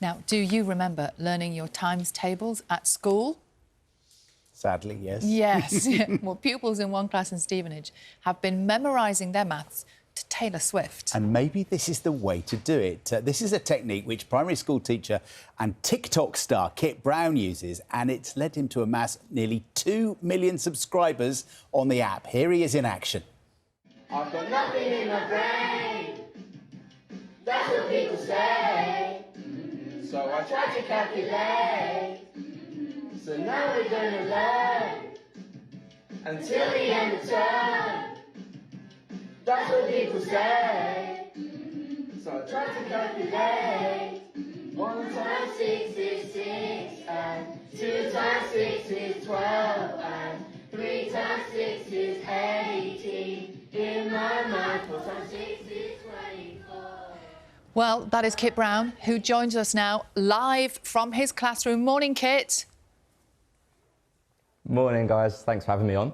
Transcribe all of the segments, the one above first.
Now, do you remember learning your times tables at school? Sadly, yes. Yes. Well, pupils in one class in Stevenage have been memorising their maths to Taylor Swift. And maybe this is the way to do it. This is a technique which primary school teacher and TikTok star Kit Brown uses, and it's led him to amass nearly 2 million subscribers on the app. Here he is in action. I've got nothing in my brain. That's what people say. So I try to calculate. So now we're gonna learn until the end of time. That's what people say. So I try to calculate. 1 times 6 is 6, and 2 times 6 is 12, and 3 times 6 is 18. In my mind, 4 times 6 is 24. Well, that is Kit Brown, who joins us now live from his classroom. Morning, Kit. Morning, guys. Thanks for having me on.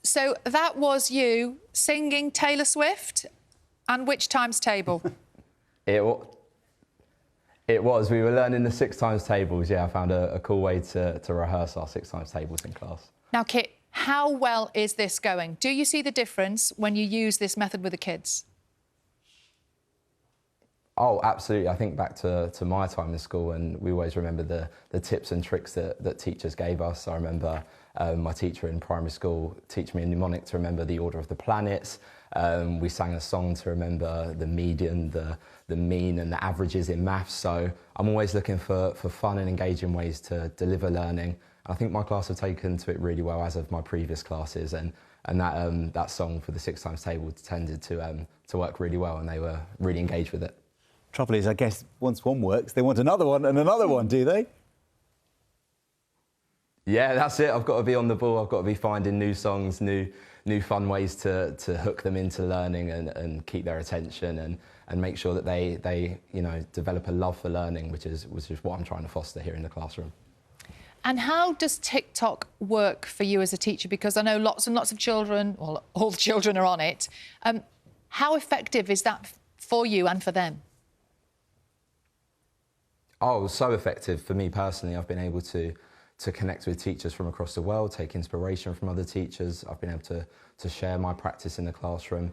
So that was you singing Taylor Swift, and which times table? It was. We were learning the 6 times tables. Yeah, I found a cool way to rehearse our 6 times tables in class. Now, Kit, how well is this going? Do you see the difference when you use this method with the kids? Oh, absolutely. I think back to my time in school, and we always remember the tips and tricks that teachers gave us. I remember my teacher in primary school teaching me a mnemonic to remember the order of the planets. We sang a song to remember the median, the mean and the averages in maths. So I'm always looking for fun and engaging ways to deliver learning. I think my class have taken to it really well, as have my previous classes, and that song for the 6 times table tended to work really well, and they were really engaged with it. Trouble is, I guess, once one works, they want another one and another one, do they? Yeah, that's it. I've got to be on the ball. I've got to be finding new songs, new fun ways to hook them into learning and keep their attention and make sure that they develop a love for learning, which is what I'm trying to foster here in the classroom. And how does TikTok work for you as a teacher? Because I know lots and lots of children, well, all the children are on it. How effective is that for you and for them? Oh, so effective. For me personally, I've been able to connect with teachers from across the world, take inspiration from other teachers. I've been able to share my practice in the classroom,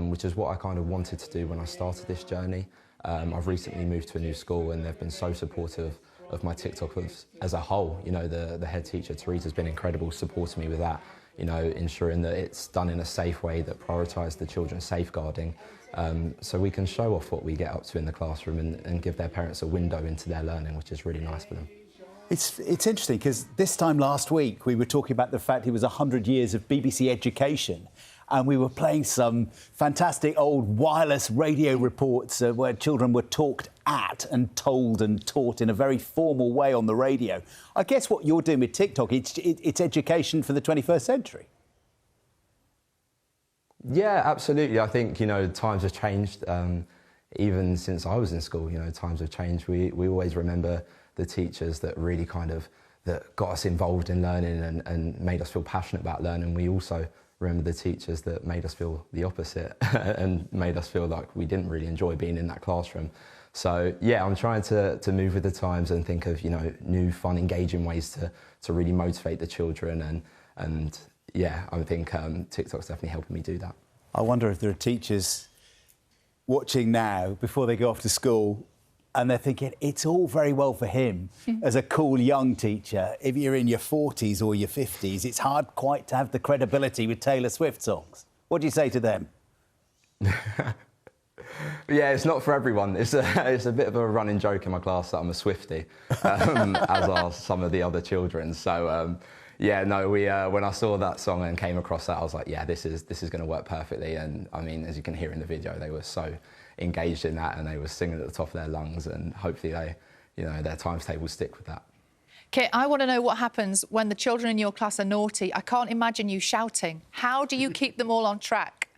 which is what I kind of wanted to do when I started this journey. I've recently moved to a new school, and they've been so supportive of my TikTok as a whole. You know, the head teacher, Teresa's been incredible, supporting me with that, you know, ensuring that it's done in a safe way that prioritised the children's safeguarding. So we can show off what we get up to in the classroom and give their parents a window into their learning, which is really nice for them. It's interesting because this time last week we were talking about the fact it was 100 years of BBC education, and we were playing some fantastic old wireless radio reports where children were talked at and told and taught in a very formal way on the radio. I guess what you're doing with TikTok, it's education for the 21st century. Yeah, absolutely. I think, you know, times have changed. Even since I was in school, you know, times have changed. We always remember the teachers that really that got us involved in learning and made us feel passionate about learning. We also remember the teachers that made us feel the opposite and made us feel like we didn't really enjoy being in that classroom. So yeah, I'm trying to move with the times and think of, you know, new, fun, engaging ways to really motivate the children and yeah, I think TikTok's definitely helping me do that. I wonder if there are teachers watching now before they go off to school and they're thinking it's all very well for him as a cool young teacher. If you're in your 40s or your 50s, it's hard quite to have the credibility with Taylor Swift songs. What do you say to them? Yeah, it's not for everyone. It's a bit of a running joke in my class that I'm a Swiftie, as are some of the other children. So yeah, no, when I saw that song and came across that, I was like, yeah, this is going to work perfectly. And I mean, as you can hear in the video, they were so engaged in that and they were singing at the top of their lungs, and hopefully their times tables stick with that. Kit, I want to know what happens when the children in your class are naughty. I can't imagine you shouting. How do you keep them all on track?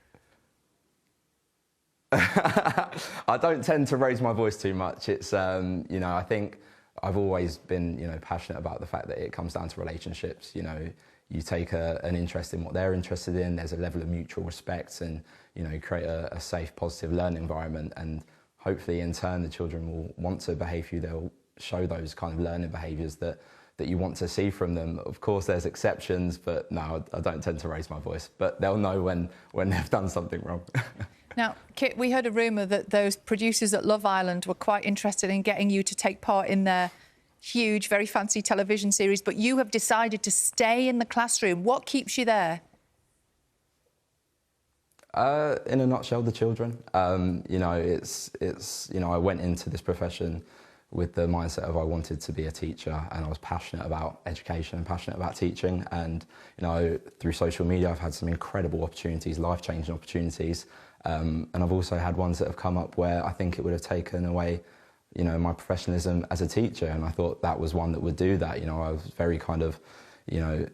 I don't tend to raise my voice too much. It's, you know, I think I've always been, you know, passionate about the fact that it comes down to relationships. You know, you take an interest in what they're interested in, there's a level of mutual respect, and, you know, you create a safe, positive learning environment, and hopefully in turn the children will want to behave for you. They'll show those kind of learning behaviours that you want to see from them. Of course, there's exceptions, but no, I don't tend to raise my voice. But they'll know when they've done something wrong. Now, Kit, we heard a rumour that those producers at Love Island were quite interested in getting you to take part in their huge, very fancy television series, but you have decided to stay in the classroom. What keeps you there? In a nutshell, the children. You know, it's you know, I went into this profession with the mindset of I wanted to be a teacher, and I was passionate about education and passionate about teaching. And you know, through social media, I've had some incredible opportunities, life-changing opportunities. And I've also had ones that have come up where I think it would have taken away, you know, my professionalism as a teacher. And I thought that was one that would do that. You know, I was very kind of, you know,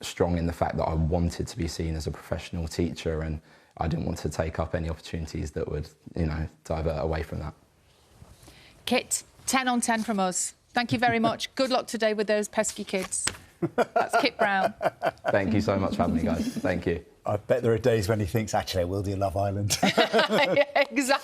strong in the fact that I wanted to be seen as a professional teacher, and I didn't want to take up any opportunities that would, you know, divert away from that. Kit, 10 on 10 from us. Thank you very much. Good luck today with those pesky kids. That's Kit Brown. Thank you so much for having me, guys. Thank you. I bet there are days when he thinks, actually, I will do Love Island. Yeah, exactly.